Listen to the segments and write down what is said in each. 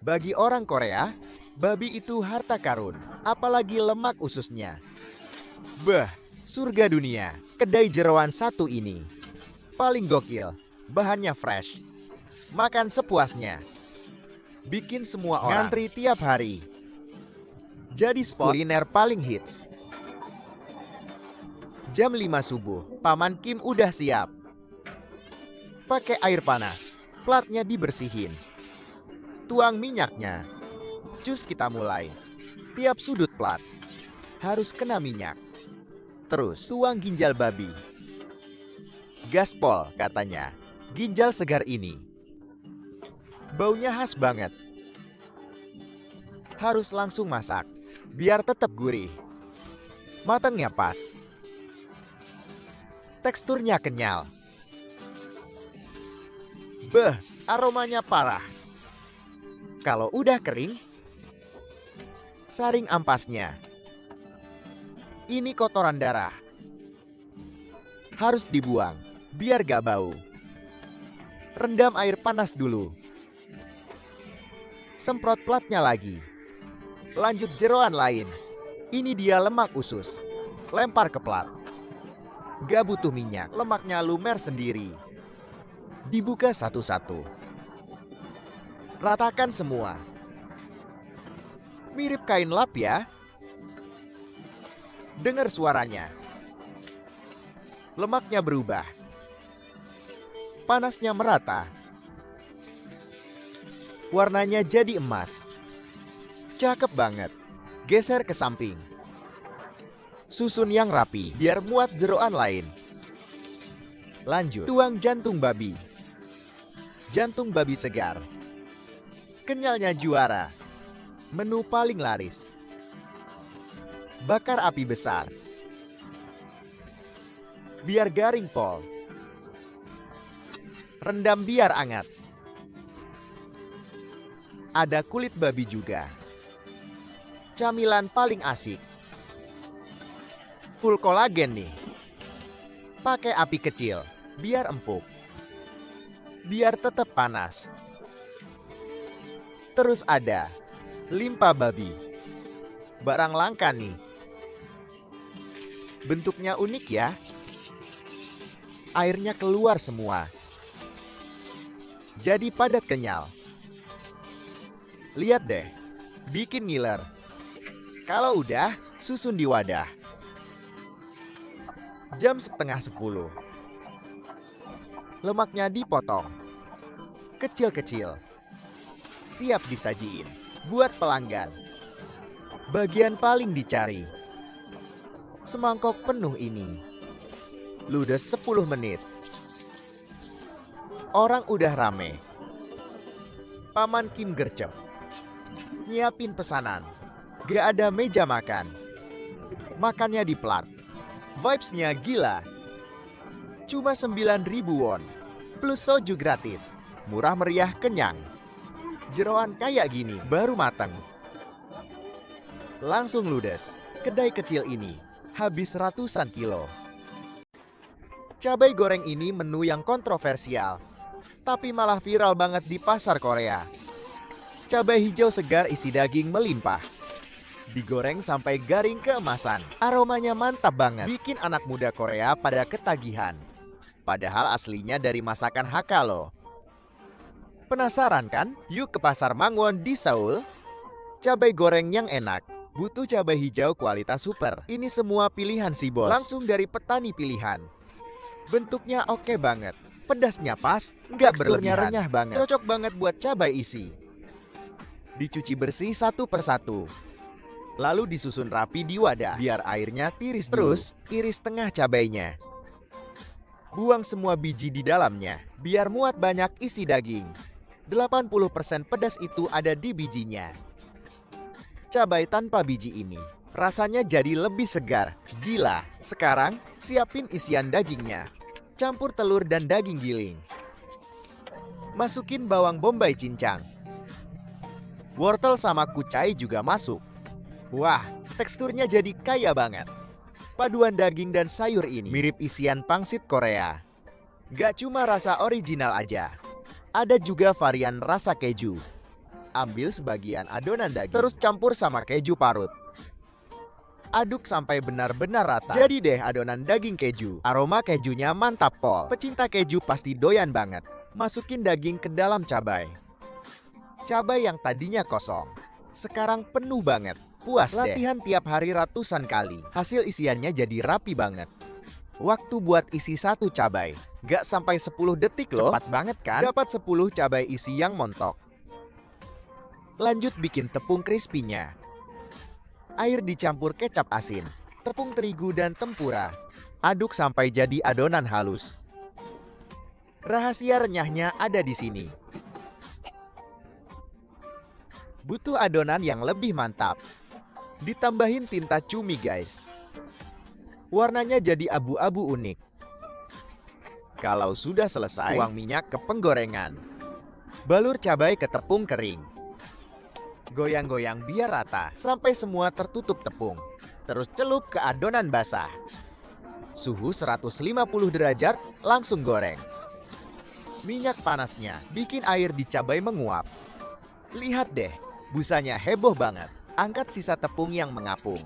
Bagi orang Korea, babi itu harta karun, apalagi lemak ususnya. Beh, surga dunia, kedai jeroan satu ini. Paling gokil, bahannya fresh. Makan sepuasnya. Bikin semua orang ngantri tiap hari. Jadi spot kuliner paling hits. Jam 5 subuh, Paman Kim udah siap. Pakai air panas, platnya dibersihin. Tuang minyaknya. Cus kita mulai. Tiap sudut plat harus kena minyak. Terus tuang ginjal babi. Gaspol katanya. Ginjal segar ini. Baunya khas banget. Harus langsung masak, biar tetap gurih. Matangnya pas. Teksturnya kenyal. Beh, aromanya parah. Kalau udah kering, saring ampasnya. Ini kotoran darah. Harus dibuang, biar gak bau. Rendam air panas dulu. Semprot platnya lagi. Lanjut jeroan lain. Ini dia lemak usus. Lempar ke plat. Gak butuh minyak, lemaknya lumer sendiri. Dibuka satu-satu. Ratakan semua. Mirip kain lap ya. Dengar suaranya. Lemaknya berubah. Panasnya merata. Warnanya jadi emas. Cakep banget. Geser ke samping. Susun yang rapi, biar muat jeroan lain. Lanjut, tuang jantung babi. Jantung babi segar. Kenyalnya juara. Menu paling laris. Bakar api besar. Biar garing pol. Rendam biar hangat. Ada kulit babi juga. Camilan paling asik. Full kolagen nih. Pakai api kecil, biar empuk. Biar tetap panas. Terus ada limpa babi. Barang langka nih. Bentuknya unik ya. Airnya keluar semua. Jadi padat kenyal. Lihat deh, bikin ngiler. Kalau udah, susun di wadah. Jam 9:30. Lemaknya dipotong. Kecil-kecil. Siap disajiin. Buat pelanggan. Bagian paling dicari. Semangkok penuh ini. Ludes 10 menit. Orang udah rame. Paman Kim gercep. Nyiapin pesanan. Gak ada meja makan. Makannya di plat. Vibes-nya gila. Cuma 9.000 won. Plus soju gratis. Murah meriah kenyang. Jeroan kayak gini baru mateng. Langsung ludes. Kedai kecil ini habis ratusan kilo. Cabai goreng ini menu yang kontroversial. Tapi malah viral banget di pasar Korea. Cabai hijau segar isi daging melimpah. Digoreng sampai garing keemasan. Aromanya mantap banget. Bikin anak muda Korea pada ketagihan. Padahal aslinya dari masakan Hakka loh. Penasaran kan? Yuk ke pasar Mangwon di Seoul. Cabai goreng yang enak. Butuh cabai hijau kualitas super. Ini semua pilihan si bos. Langsung dari petani pilihan. Bentuknya oke banget. Pedasnya pas, nggak berlebihan. Renyah banget. Cocok banget buat cabai isi. Dicuci bersih satu persatu. Lalu disusun rapi di wadah, biar airnya tiris dulu. Terus, iris tengah cabainya. Buang semua biji di dalamnya, biar muat banyak isi daging. 80% pedas itu ada di bijinya. Cabai tanpa biji ini, rasanya jadi lebih segar. Gila, sekarang siapin isian dagingnya. Campur telur dan daging giling. Masukin bawang bombay cincang. Wortel sama kucai juga masuk. Wah, teksturnya jadi kaya banget. Paduan daging dan sayur ini mirip isian pangsit Korea. Gak cuma rasa original aja. Ada juga varian rasa keju. Ambil sebagian adonan daging, terus campur sama keju parut. Aduk sampai benar-benar rata. Jadi deh adonan daging keju. Aroma kejunya mantap pol. Pecinta keju pasti doyan banget. Masukin daging ke dalam cabai. Cabai yang tadinya kosong, sekarang penuh banget. Puas deh. Latihan tiap hari ratusan kali. Hasil isiannya jadi rapi banget. Waktu buat isi satu cabai, gak sampai 10 detik loh. Cepat banget kan? Dapat 10 cabai isi yang montok. Lanjut bikin tepung crispy-nya. Air dicampur kecap asin, tepung terigu dan tempura. Aduk sampai jadi adonan halus. Rahasia renyahnya ada di sini. Butuh adonan yang lebih mantap. Ditambahin tinta cumi guys. Warnanya jadi abu-abu unik. Kalau sudah selesai, tuang minyak ke penggorengan. Balur cabai ke tepung kering. Goyang-goyang biar rata, sampai semua tertutup tepung. Terus celup ke adonan basah. Suhu 150 derajat, langsung goreng. Minyak panasnya bikin air di cabai menguap. Lihat deh, busanya heboh banget. Angkat sisa tepung yang mengapung.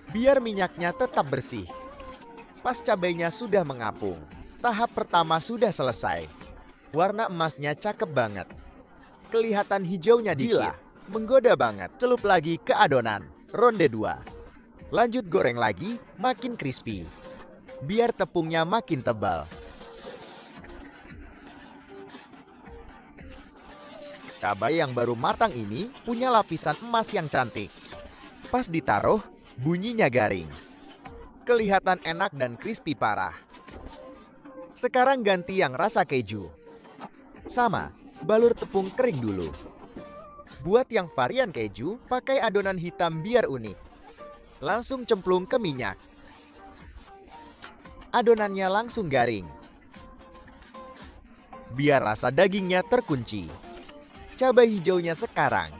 Biar minyaknya tetap bersih. Pas cabainya sudah mengapung, tahap pertama sudah selesai. Warna emasnya cakep banget. Kelihatan hijaunya dikit. Menggoda banget. Celup lagi ke adonan. Ronde 2. Lanjut goreng lagi, makin crispy. Biar tepungnya makin tebal. Cabai yang baru matang ini punya lapisan emas yang cantik. Pas ditaruh, bunyinya garing. Kelihatan enak dan crispy parah. Sekarang ganti yang rasa keju. Sama, balur tepung kering dulu. Buat yang varian keju, pakai adonan hitam biar unik. Langsung cemplung ke minyak. Adonannya langsung garing. Biar rasa dagingnya terkunci. Cabai hijaunya sekarang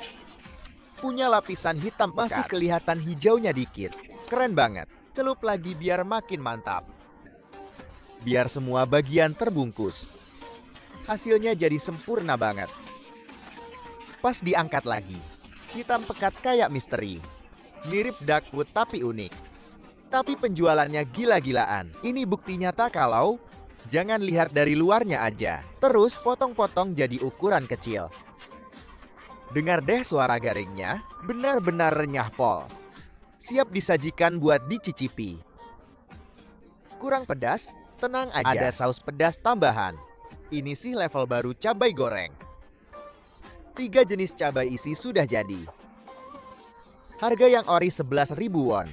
punya lapisan hitam pekat. Masih kelihatan hijaunya dikit. Keren banget. Celup lagi biar makin mantap. Biar semua bagian terbungkus. Hasilnya jadi sempurna banget. Pas diangkat lagi, hitam pekat kayak misteri. Mirip duck food tapi unik. Tapi penjualannya gila-gilaan. Ini bukti nyata kalau jangan lihat dari luarnya aja. Terus potong-potong jadi ukuran kecil. Dengar deh suara garingnya, benar-benar renyah pol. Siap disajikan buat dicicipi. Kurang pedas? Tenang aja, ada saus pedas tambahan. Ini sih level baru cabai goreng. 3 jenis cabai isi sudah jadi. Harga yang ori 11.000 won.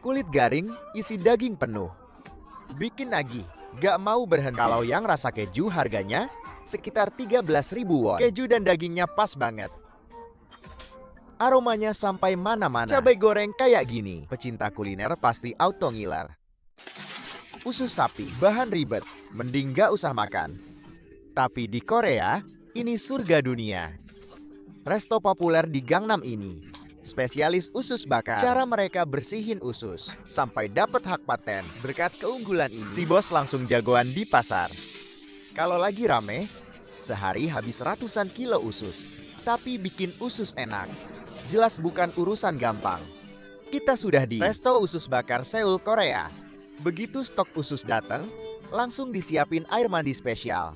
Kulit garing, isi daging penuh. Bikin nagih, gak mau berhenti. Kalau yang rasa keju harganya sekitar 13.000 won. Keju dan dagingnya pas banget. Aromanya sampai mana-mana. Cabai goreng kayak gini, pecinta kuliner pasti auto ngiler. Usus sapi, bahan ribet, mending gak usah makan. Tapi di Korea, ini surga dunia. Resto populer di Gangnam ini, spesialis usus bakar. Cara mereka bersihin usus, sampai dapat hak paten. Berkat keunggulan ini, si bos langsung jagoan di pasar. Kalau lagi rame, sehari habis ratusan kilo usus. Tapi bikin usus enak, jelas bukan urusan gampang. Kita sudah di Resto Usus Bakar Seoul, Korea. Begitu stok usus datang, langsung disiapin air mandi spesial.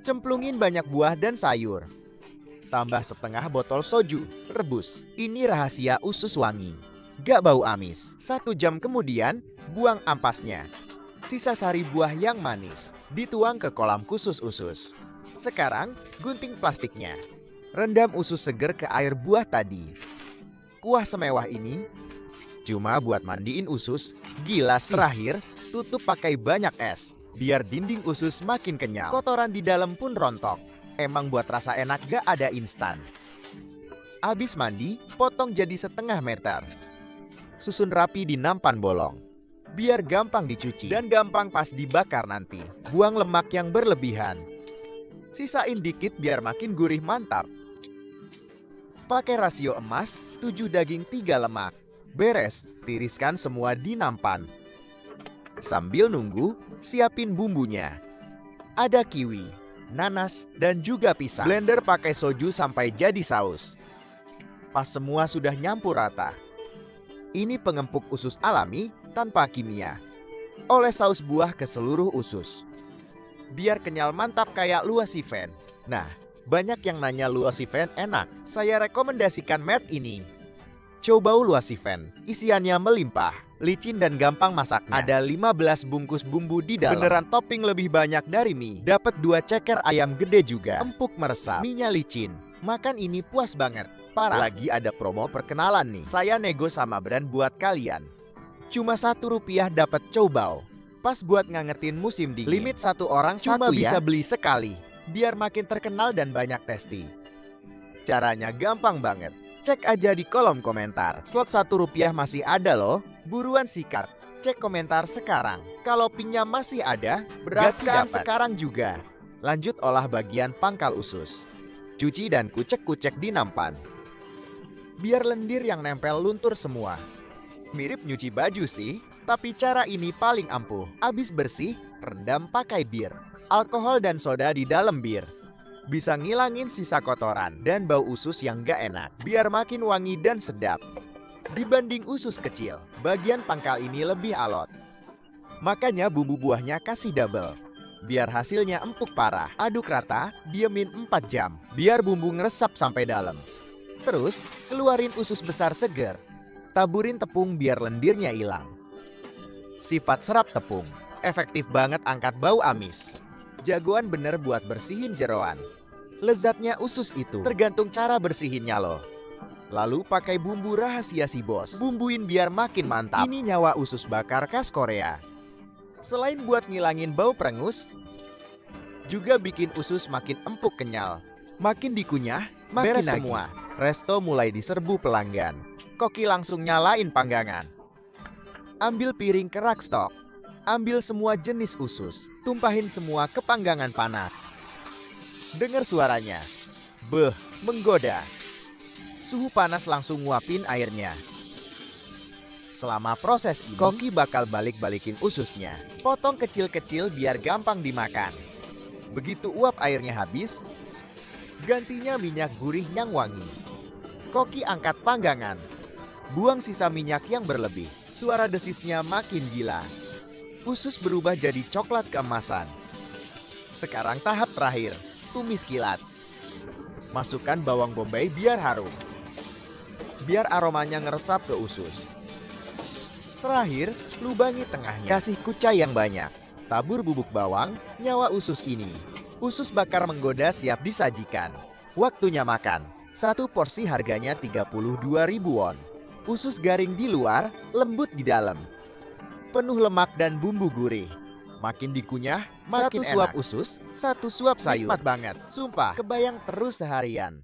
Cemplungin banyak buah dan sayur. Tambah setengah botol soju, rebus. Ini rahasia usus wangi. Gak bau amis. 1 jam kemudian, buang ampasnya. Sisa sari buah yang manis, dituang ke kolam khusus usus. Sekarang, gunting plastiknya. Rendam usus seger ke air buah tadi. Kuah semewah ini, cuma buat mandiin usus, gila sih. Terakhir, tutup pakai banyak es. Biar dinding usus makin kenyal. Kotoran di dalam pun rontok. Emang buat rasa enak gak ada instan. Abis mandi, potong jadi setengah meter. Susun rapi di nampan bolong. Biar gampang dicuci dan gampang pas dibakar nanti. Buang lemak yang berlebihan. Sisain dikit biar makin gurih mantap. Pakai rasio emas, 7 daging 3 lemak. Beres, tiriskan semua di nampan. Sambil nunggu, siapin bumbunya. Ada kiwi, nanas, dan juga pisang. Blender pakai soju sampai jadi saus. Pas semua sudah nyampur rata. Ini pengempuk usus alami tanpa kimia. Oles saus buah ke seluruh usus. Biar kenyal mantap kayak luasifen. Nah, banyak yang nanya luasifen enak. Saya rekomendasikan made ini. Coba luasifen, isiannya melimpah, licin dan gampang masaknya. Ada 15 bungkus bumbu di dalam. Beneran topping lebih banyak dari mie. Dapat 2 ceker ayam gede juga. Empuk meresap, mie-nya licin. Makan ini puas banget. Parah. Lagi ada promo perkenalan nih. Saya nego sama brand buat kalian. Cuma Rp1 dapat cobau. Pas buat ngangetin musim dingin. Limit 1 orang cuma bisa beli sekali. Biar makin terkenal dan banyak testi. Caranya gampang banget. Cek aja di kolom komentar. Slot Rp1 masih ada loh. Buruan sikat. Cek komentar sekarang. Kalau pinnya masih ada, berarti dapat sekarang juga. Lanjut olah bagian pangkal usus. Cuci dan kucek-kucek di nampan. Biar lendir yang nempel luntur semua. Mirip nyuci baju sih, tapi cara ini paling ampuh. Abis bersih, rendam pakai bir. Alkohol dan soda di dalam bir. Bisa ngilangin sisa kotoran dan bau usus yang gak enak. Biar makin wangi dan sedap. Dibanding usus kecil, bagian pangkal ini lebih alot. Makanya bumbu buahnya kasih double. Biar hasilnya empuk parah. Aduk rata, diemin 4 jam. Biar bumbu ngeresap sampai dalam. Terus, keluarin usus besar seger. Taburin tepung biar lendirnya hilang. Sifat serap tepung. Efektif banget angkat bau amis. Jagoan bener buat bersihin jeroan. Lezatnya usus itu tergantung cara bersihinnya loh. Lalu pakai bumbu rahasia si bos. Bumbuin biar makin mantap. Ini nyawa usus bakar khas Korea. Selain buat ngilangin bau perengus, juga bikin usus makin empuk kenyal. Makin dikunyah, makin beres semua. Resto mulai diserbu pelanggan. Koki langsung nyalain panggangan. Ambil piring kerak stok. Ambil semua jenis usus, tumpahin semua ke panggangan panas. Dengar suaranya. Beh, menggoda. Suhu panas langsung nguapin airnya. Selama proses ini, Koki bakal balik-balikin ususnya. Potong kecil-kecil biar gampang dimakan. Begitu uap airnya habis, gantinya minyak gurih yang wangi. Koki angkat panggangan. Buang sisa minyak yang berlebih. Suara desisnya makin gila. Usus berubah jadi coklat keemasan. Sekarang tahap terakhir, tumis kilat. Masukkan bawang bombay biar harum. Biar aromanya ngeresap ke usus. Terakhir, lubangi tengahnya. Kasih kucai yang banyak. Tabur bubuk bawang, nyawa usus ini. Usus bakar menggoda siap disajikan. Waktunya makan. 1 porsi harganya 32.000 won. Usus garing di luar, lembut di dalam. Penuh lemak dan bumbu gurih. Makin dikunyah, makin 1 suap usus, 1 suap sayur. Nikmat banget, sumpah. Kebayang terus seharian.